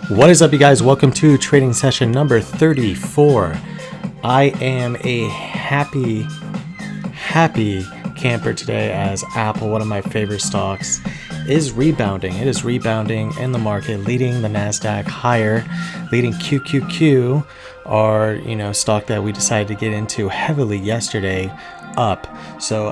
What is up, you guys? Welcome to trading session number 34. I am a happy camper today as Apple, one of my favorite stocks, is rebounding. It is rebounding in the market, leading the NASDAQ higher, leading QQQ, our stock that we decided to get into heavily yesterday, up. So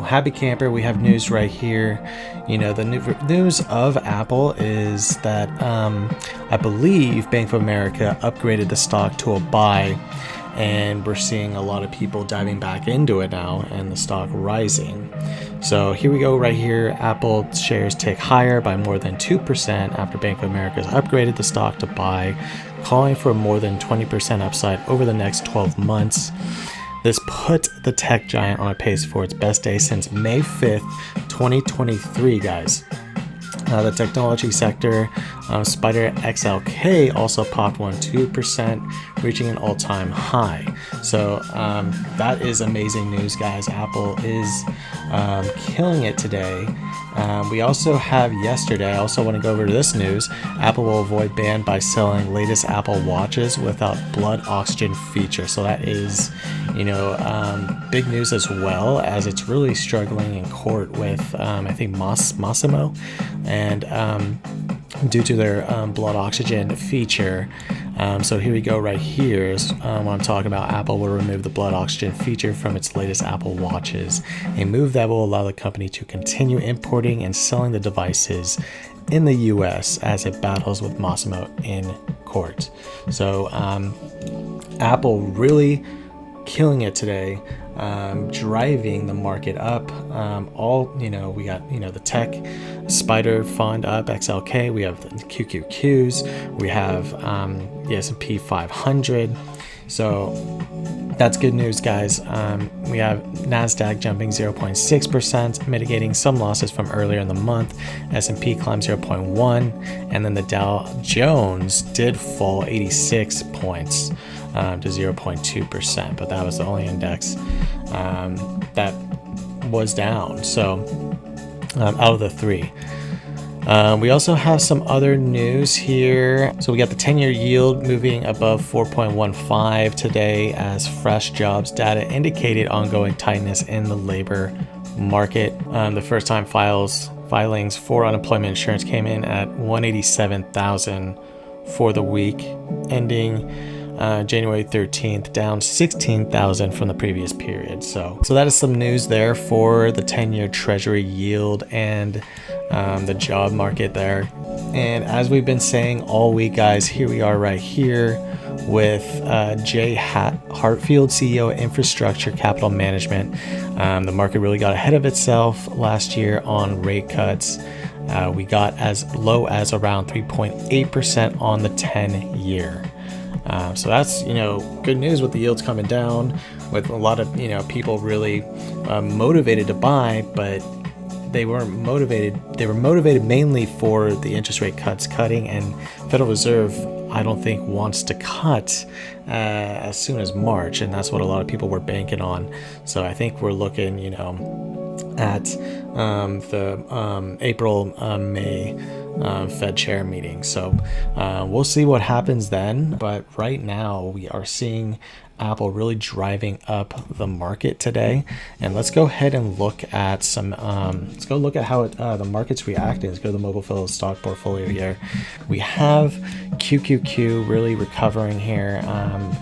happy camper. We have news right here. The news of Apple is that I believe Bank of America upgraded the stock to a buy, and we're seeing a lot of people diving back into it now and the stock rising. So here we go right here. Apple shares tick higher by more than 2% after Bank of America has upgraded the stock to buy, calling for more than 20% upside over the next 12 months. This put the tech giant on a pace for its best day since May 5th, 2023, guys. The technology sector, Spider XLK also popped 1.2%, reaching an all-time high. So that is amazing news, guys. Apple is killing it today. We also have yesterday, I also want to go over to this news. Apple will avoid ban by selling latest Apple watches without blood oxygen feature. So that is, big news, as well as it's really struggling in court with, I think, Massimo, and due to their blood oxygen feature. So here we go right here is what I'm talking about. Apple will remove the blood oxygen feature from its latest Apple watches, a move that will allow the company to continue importing and selling the devices in the US as it battles with Massimo in court. So Apple really killing it today, driving the market up. We got the tech Spider fund up, XLK, we have the QQQs, we have the S&P 500. So that's good news, guys. We have NASDAQ jumping 0.6%, mitigating some losses from earlier in the month. S&P climbed 0.1%, and then the Dow Jones did fall 86 points to 0.2%, but that was the only index that was down. So out of the three. We also have some other news here. So we got the 10-year yield moving above 4.15 today as fresh jobs data indicated ongoing tightness in the labor market. The first time filings for unemployment insurance came in at 187,000 for the week ending January 13th, down 16,000 from the previous period. So that is some news there for the 10-year treasury yield and the job market there. And as we've been saying all week, guys, here we are right here with Jay Hartfield, CEO of Infrastructure Capital Management. The market really got ahead of itself last year on rate cuts. We got as low as around 3.8% on the 10-year. So that's, good news with the yields coming down, with a lot of, people really motivated to buy, but they weren't motivated. They were motivated mainly for the interest rate cuts cutting, and Federal Reserve, I don't think, wants to cut as soon as March, and that's what a lot of people were banking on. So I think we're looking, at the April, May Fed chair meeting. So we'll see what happens then. But right now we are seeing Apple really driving up the market today. And let's go ahead and look at some, let's go look at how the market's reacting. Let's go to the Mogul stock portfolio here. We have QQQ really recovering here,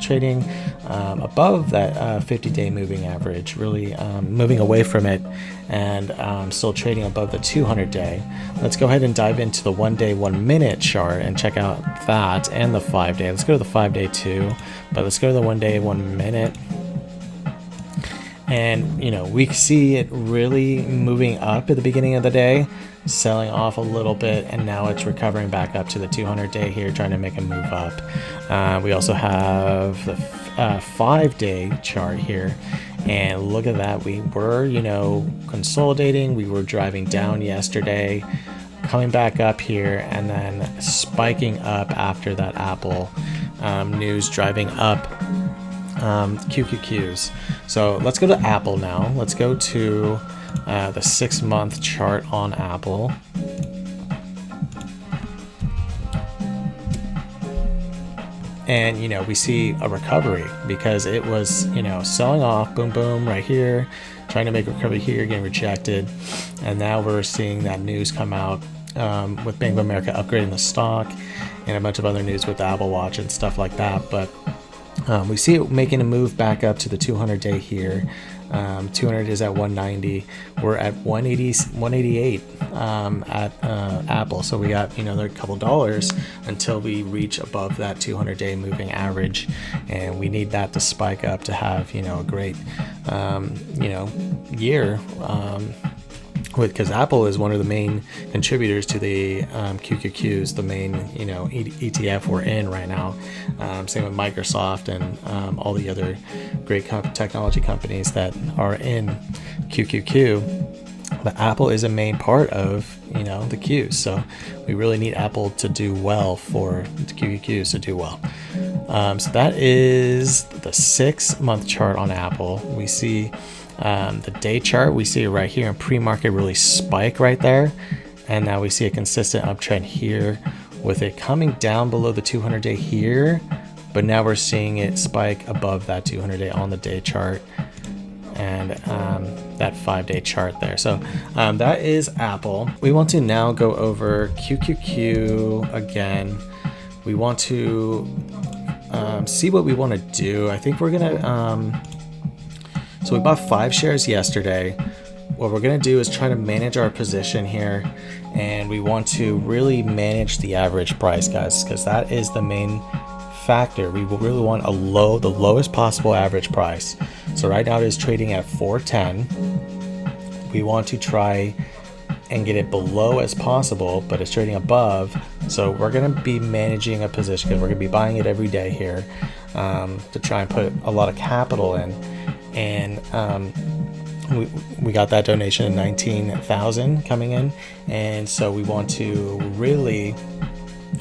trading above that 50-day moving average, really moving away from it, and still trading above the 200-day. Let's go ahead and dive into the 1-day, 1-minute chart and check out that, and the 5-day. Let's go to the 5-day too, but let's go to the 1-day, 1-minute. And we see it really moving up at the beginning of the day, selling off a little bit, and now it's recovering back up to the 200-day here, trying to make a move up. We also have the 5-day chart here, and look at that. We were consolidating, we were driving down yesterday, coming back up here, and then spiking up after that Apple news, driving up QQQs. So let's go to Apple now. Let's go to the 6-month chart on Apple. And, you know, we see a recovery because it was, you know, selling off, boom, boom, right here, trying to make a recovery here, getting rejected. And now we're seeing that news come out with Bank of America upgrading the stock and a bunch of other news with the Apple Watch and stuff like that. But we see it making a move back up to the 200-day here. 200 is at 190. We're at 188 at Apple. So we got, you know, another couple dollars until we reach above that 200-day moving average, and we need that to spike up to have, you know, a great, you know, year. Because Apple is one of the main contributors to the QQQs, the main, you know, ETF we're in right now. Same with Microsoft and all the other great technology companies that are in QQQ. But Apple is a main part of, you know, the Qs. So we really need Apple to do well for the QQQs to do well. So that is the 6-month chart on Apple. We see the day chart, we see it right here in pre-market really spike right there, and now we see a consistent uptrend here with it coming down below the 200-day here, but now we're seeing it spike above that 200-day on the day chart and that 5-day chart there. So that is Apple. We want to now go over QQQ again. We want to see what we want to do. I think we're gonna so we bought 5 shares yesterday. What we're going to do is try to manage our position here, and we want to really manage the average price, guys, because that is the main factor. We will really want the lowest possible average price. So right now it is trading at 410. We want to try and get it below as possible, but it's trading above. So we're going to be managing a position because we're going to be buying it every day here to try and put a lot of capital in. And we got that donation of 19,000 coming in, and so we want to really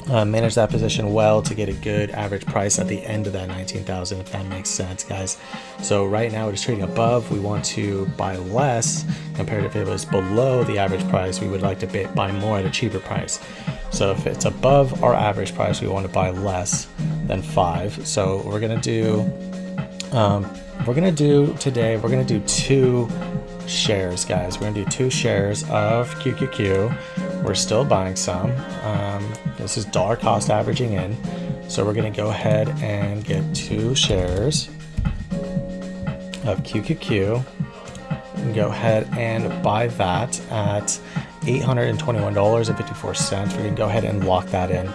manage that position well to get a good average price at the end of that 19,000, if that makes sense, guys. So right now it is trading above. We want to buy less compared to if it was below the average price. We would like to buy more at a cheaper price. So if it's above our average price, we want to buy less than 5. So we're gonna do today, we're going to do 2 shares, guys. We're going to do 2 shares of QQQ. We're still buying some. This is dollar cost averaging in. So we're going to go ahead and get 2 shares of QQQ and go ahead and buy that at $821.54. We're going to go ahead and lock that in.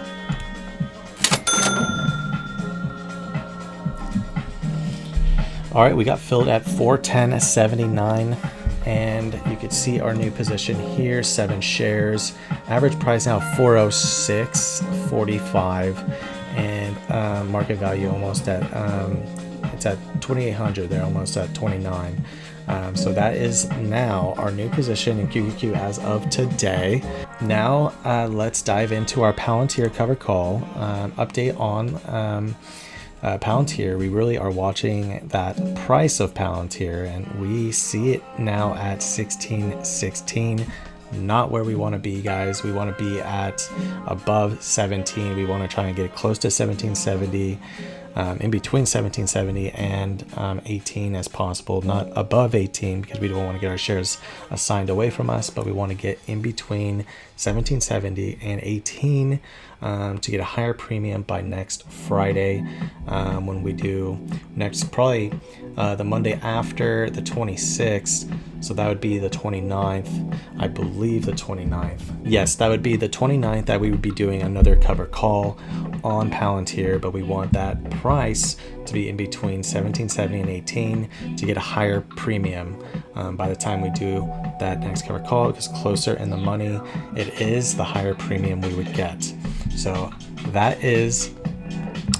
All right, we got filled at 410.79, and you can see our new position here, 7 shares. Average price now 406.45, and market value almost at it's at 2,800. They're almost at 29. So that is now our new position in QQQ as of today. Now let's dive into our PLTR Covered Call update on. Palantir. We really are watching that price of Palantir, and we see it now at 1616. Not where we want to be, guys. We want to be at above 17. We want to try and get close to 1770, in between 1770 and 18 as possible. Not above 18 because we don't want to get our shares assigned away from us, but we want to get in between 1770 and 18 to get a higher premium by next Friday, when we do next, probably the Monday after the 26th. So that would be the 29th, I believe the 29th. Yes, that would be the 29th that we would be doing another covered call on Palantir, but we want that price to be in between 1770 and 18 to get a higher premium by the time we do that next covered call, because closer in the money it is, the higher premium we would get. So that is,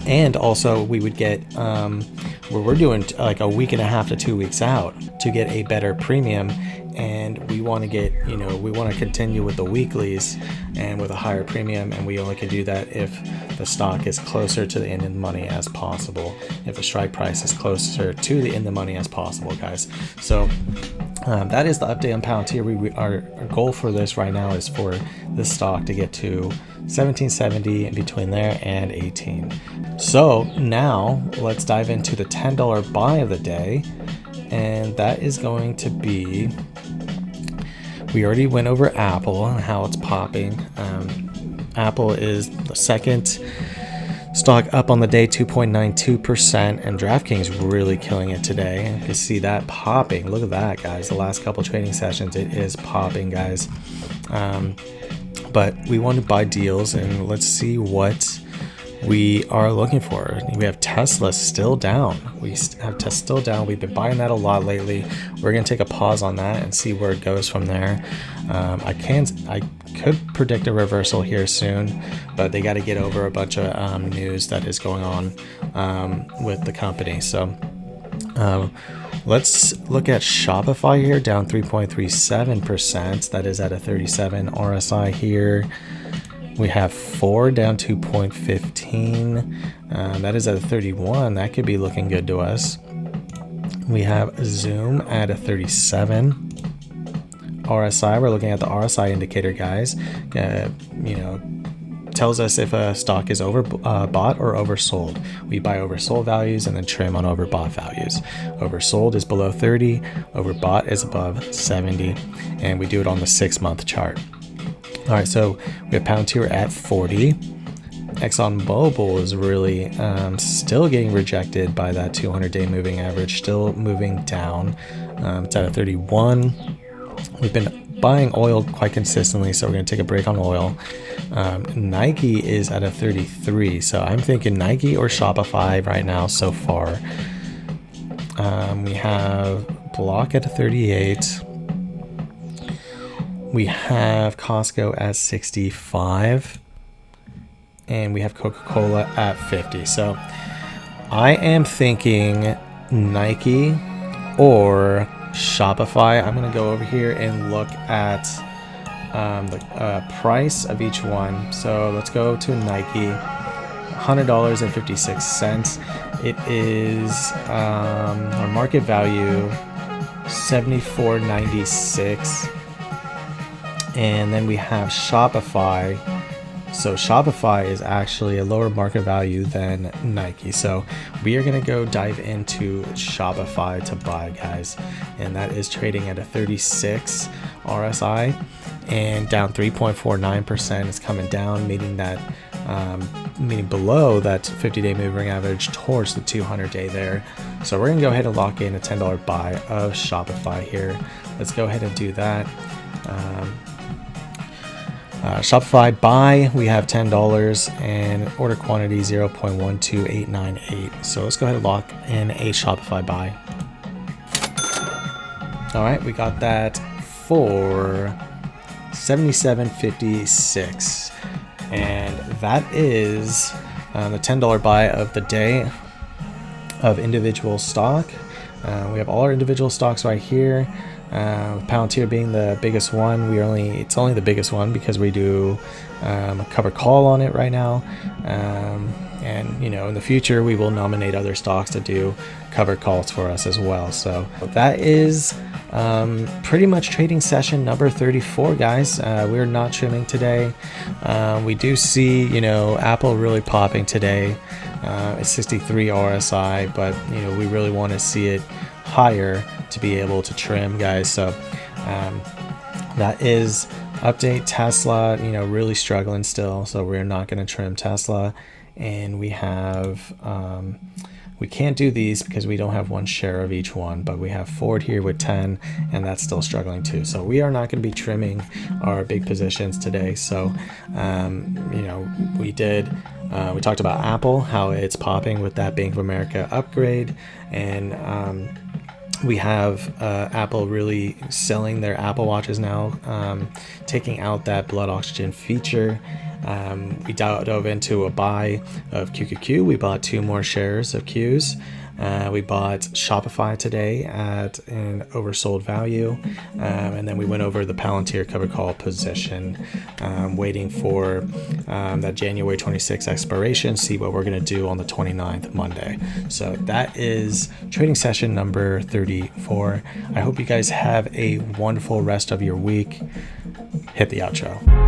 and also we would get where we're doing like a week and a half to 2 weeks out to get a better premium, and we want to get, you know, we want to continue with the weeklies and with a higher premium, and we only can do that if the stock is closer to the end of the money as possible, if the strike price is closer to the end of the money as possible, guys. So That is the update on Palantir. Our goal for this right now is for this stock to get to 1770 in between there and 18. So now let's dive into the $10 buy of the day, and that is going to be, we already went over Apple and how it's popping. Apple is the second stock up on the day, 2.92%, and DraftKings really killing it today. You can see that popping. Look at that, guys. The last couple trading sessions, it is popping, guys. But we want to buy deals, and let's see what we are looking for. We have Tesla still down. We have Tesla still down. We've been buying that a lot lately. We're going to take a pause on that and see where it goes from there. I could predict a reversal here soon, but they got to get over a bunch of news that is going on with the company. So let's look at Shopify here, down 3.37%. That is at a 37 RSI here. We have Ford down 2.15. That is at a 31. That could be looking good to us. We have Zoom at a 37 RSI. We're looking at the RSI indicator, guys. Tells us if a stock is overbought or oversold. We buy oversold values and then trim on overbought values. Oversold is below 30, overbought is above 70, and we do it on the 6-month chart. All right, so we have Palantir at 40. ExxonMobil is really still getting rejected by that 200-day moving average, still moving down. It's at a 31. We've been buying oil quite consistently, so we're going to take a break on oil. Nike is at a 33, so I'm thinking Nike or Shopify right now so far. We have Block at a 38. We have Costco at 65, and we have Coca-Cola at 50. So I am thinking Nike or Shopify. I'm going to go over here and look at the price of each one. So let's go to Nike, $100.56. It is our market value, $74.96. And then we have Shopify. So Shopify is actually a lower market value than Nike. So we are going to go dive into Shopify to buy, guys. And that is trading at a 36 RSI and down 3.49%. It's coming down, meaning below that 50-day moving average towards the 200-day there. So we're going to go ahead and lock in a $10 buy of Shopify here. Let's go ahead and do that. Shopify buy, we have $10 and order quantity 0.12898. So let's go ahead and lock in a Shopify buy. All right, we got that for $77.56, and that is the $10 buy of the day of individual stock. We have all our individual stocks right here. Palantir being the biggest one. It's only the biggest one because we do a covered call on it right now, and in the future we will nominate other stocks to do covered calls for us as well. So that is pretty much trading session number 34, guys. We're not trimming today. We do see Apple really popping today. It's 63 RSI, but we really want to see it higher to be able to trim, guys. So that is update. Tesla really struggling still, so we're not going to trim Tesla. And we have we can't do these because we don't have one share of each one, but we have Ford here with 10, and that's still struggling too. So we are not going to be trimming our big positions today. So we talked about Apple, how it's popping with that Bank of America upgrade, and we have Apple really selling their Apple Watches now, taking out that blood oxygen feature. We dove into a buy of QQQ. We bought 2 more shares of Qs. We bought Shopify today at an oversold value, and then we went over the PLTR Covered Call Position, waiting for that January 26th expiration, see what we're going to do on the 29th, Monday. So that is trading session number 34. I hope you guys have a wonderful rest of your week. Hit the outro.